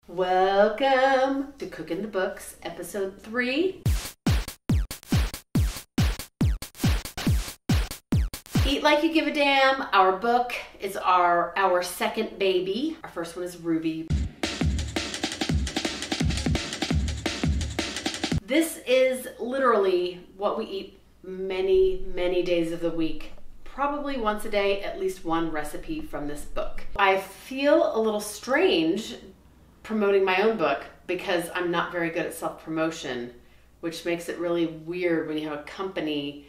Welcome to Cooking the Books, episode 3. Eat Like You Give a Damn. Our book is our second baby. Our first one is Ruby. This is literally what we eat many, many days of the week. Probably once a day, at least one recipe from this book. I feel a little strange promoting my own book because I'm not very good at self-promotion, which makes it really weird when you have a company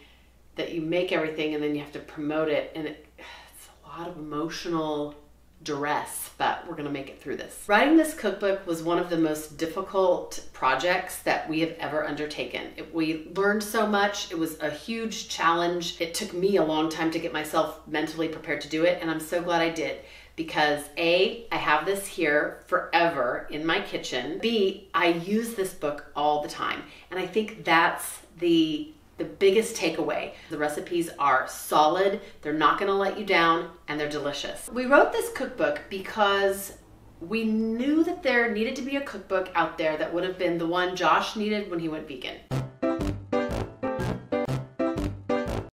that you make everything and then you have to promote it, and it's a lot of emotional duress, but we're gonna make it through this. Writing this cookbook was one of the most difficult projects that we have ever undertaken. We learned so much. It was a huge challenge. It took me a long time to get myself mentally prepared to do it, and I'm so glad I did. Because A, I have this here forever in my kitchen. B, I use this book all the time. And I think that's the biggest takeaway. The recipes are solid, they're not gonna let you down, and they're delicious. We wrote this cookbook because we knew that there needed to be a cookbook out there that would have been the one Josh needed when he went vegan.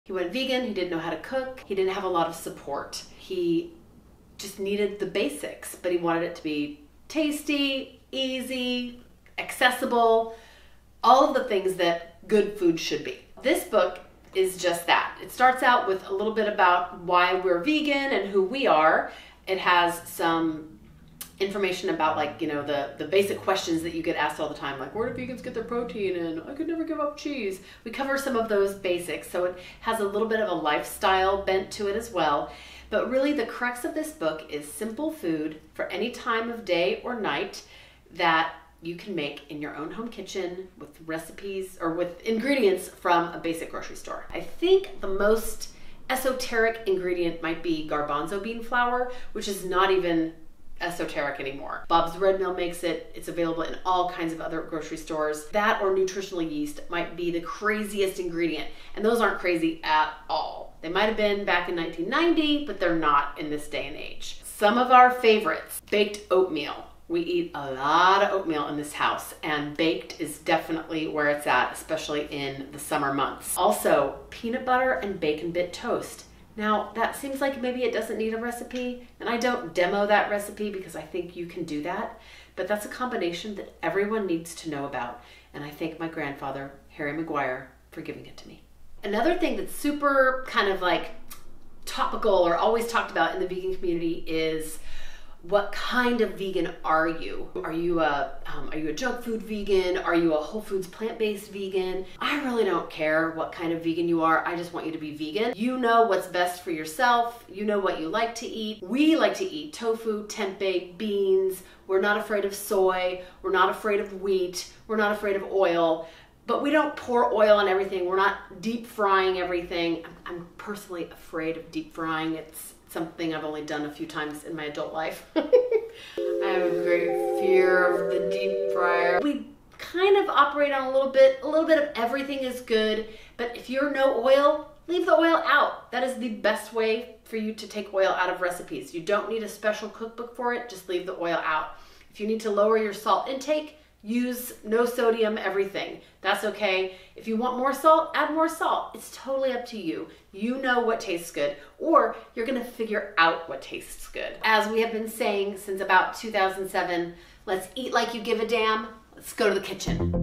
He went vegan, he didn't know how to cook, he didn't have a lot of support. He just needed the basics, but he wanted it to be tasty, easy, accessible, all of the things that good food should be. This book is just that. It starts out with a little bit about why we're vegan and who we are. It has some information about, like, you know, the basic questions that you get asked all the time, like, where do vegans get their protein, and I could never give up cheese. We cover some of those basics, so it has a little bit of a lifestyle bent to it as well. But really the crux of this book is simple food for any time of day or night that you can make in your own home kitchen with recipes or with ingredients from a basic grocery store. I think the most esoteric ingredient might be garbanzo bean flour, which is not even esoteric anymore. Bob's Red Mill makes it. It's available in all kinds of other grocery stores. That or nutritional yeast might be the craziest ingredient, and those aren't crazy at all. They might have been back in 1990, but they're not in this day and age. Some of our favorites: baked oatmeal. We eat a lot of oatmeal in this house, and baked is definitely where it's at, especially in the summer months. Also, peanut butter and bacon bit toast. Now, that seems like maybe it doesn't need a recipe, and I don't demo that recipe because I think you can do that, but that's a combination that everyone needs to know about, and I thank my grandfather, Harry Maguire, for giving it to me. Another thing that's super kind of like topical or always talked about in the vegan community is, what kind of vegan are you? Are you a junk food vegan? Are you a whole foods plant-based vegan? I really don't care what kind of vegan you are. I just want you to be vegan. You know what's best for yourself. You know what you like to eat. We like to eat tofu, tempeh, beans. We're not afraid of soy. We're not afraid of wheat. We're not afraid of oil. But we don't pour oil on everything. We're not deep frying everything. I'm personally afraid of deep frying. It's something I've only done a few times in my adult life. I have a great fear of the deep fryer. We kind of operate on a little bit of everything is good, but if you're no oil, leave the oil out. That is the best way for you to take oil out of recipes. You don't need a special cookbook for it, just leave the oil out. If you need to lower your salt intake, use no sodium everything. That's okay. If you want more salt, add more salt. It's totally up to you. You know what tastes good, or you're gonna figure out what tastes good. As we have been saying since about 2007, let's eat like you give a damn. Let's go to the kitchen.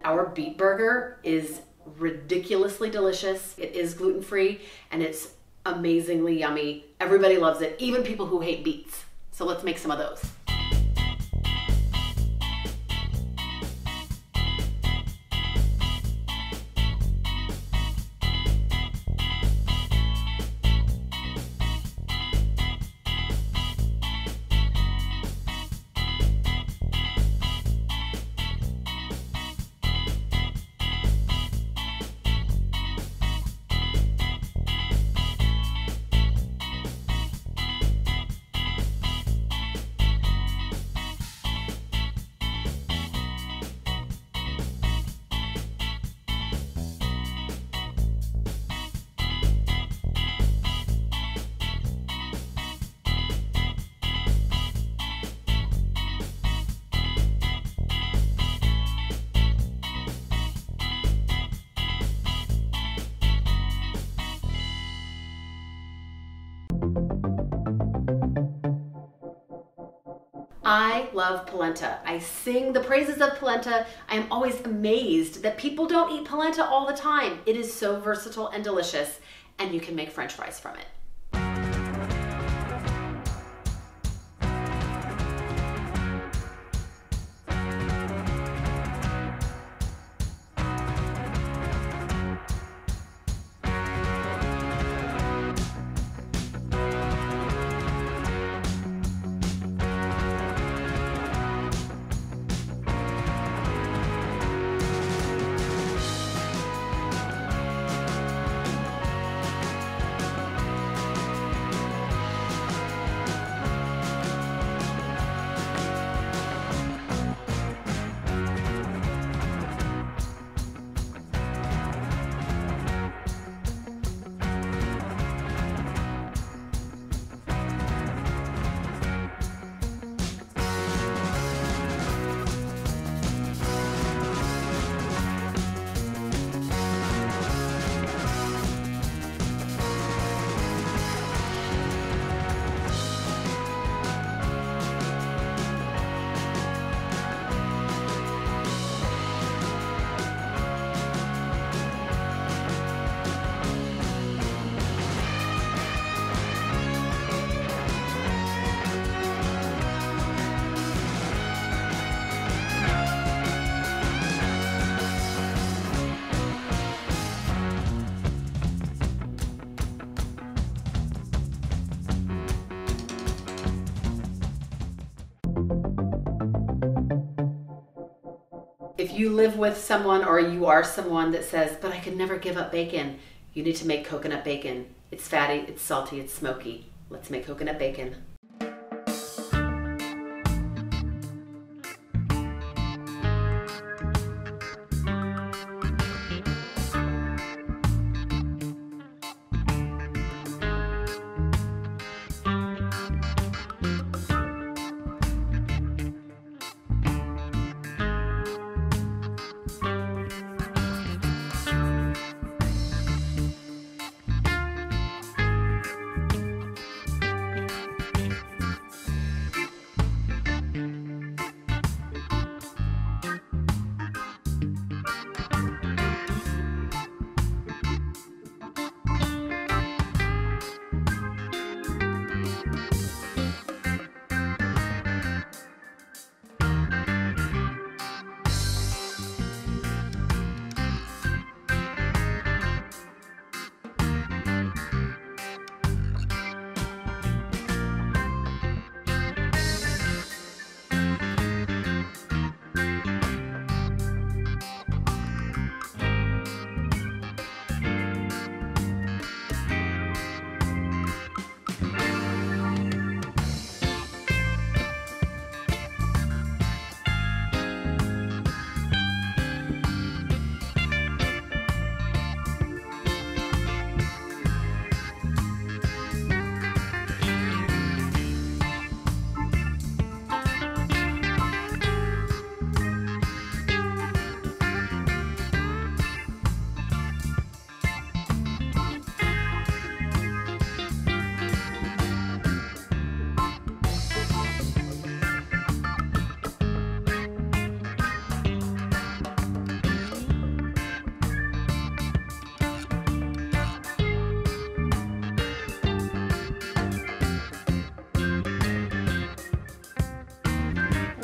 Our Beet Burger is ridiculously delicious. It is gluten-free, and it's amazingly yummy. Everybody loves it, even people who hate beets. So let's make some of those. I love polenta. I sing the praises of polenta. I am always amazed that people don't eat polenta all the time. It is so versatile and delicious, and you can make French fries from it. If you live with someone or you are someone that says, but I could never give up bacon, you need to make coconut bacon. It's fatty, it's salty, it's smoky. Let's make coconut bacon.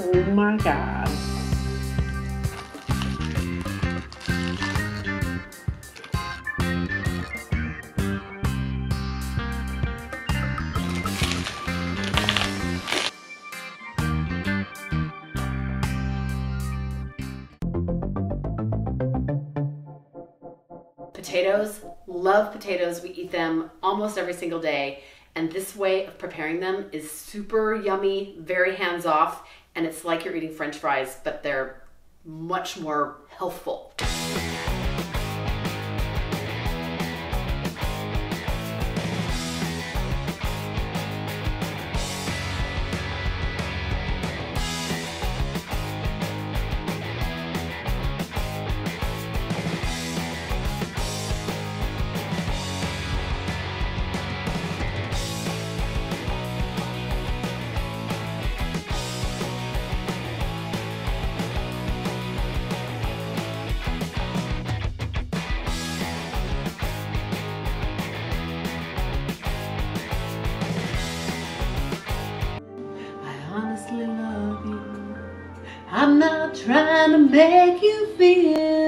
Oh my God. Potatoes, love potatoes. We eat them almost every single day. And this way of preparing them is super yummy, very hands-off, and it's like you're eating French fries, but they're much more healthful. I'm not trying to make you feel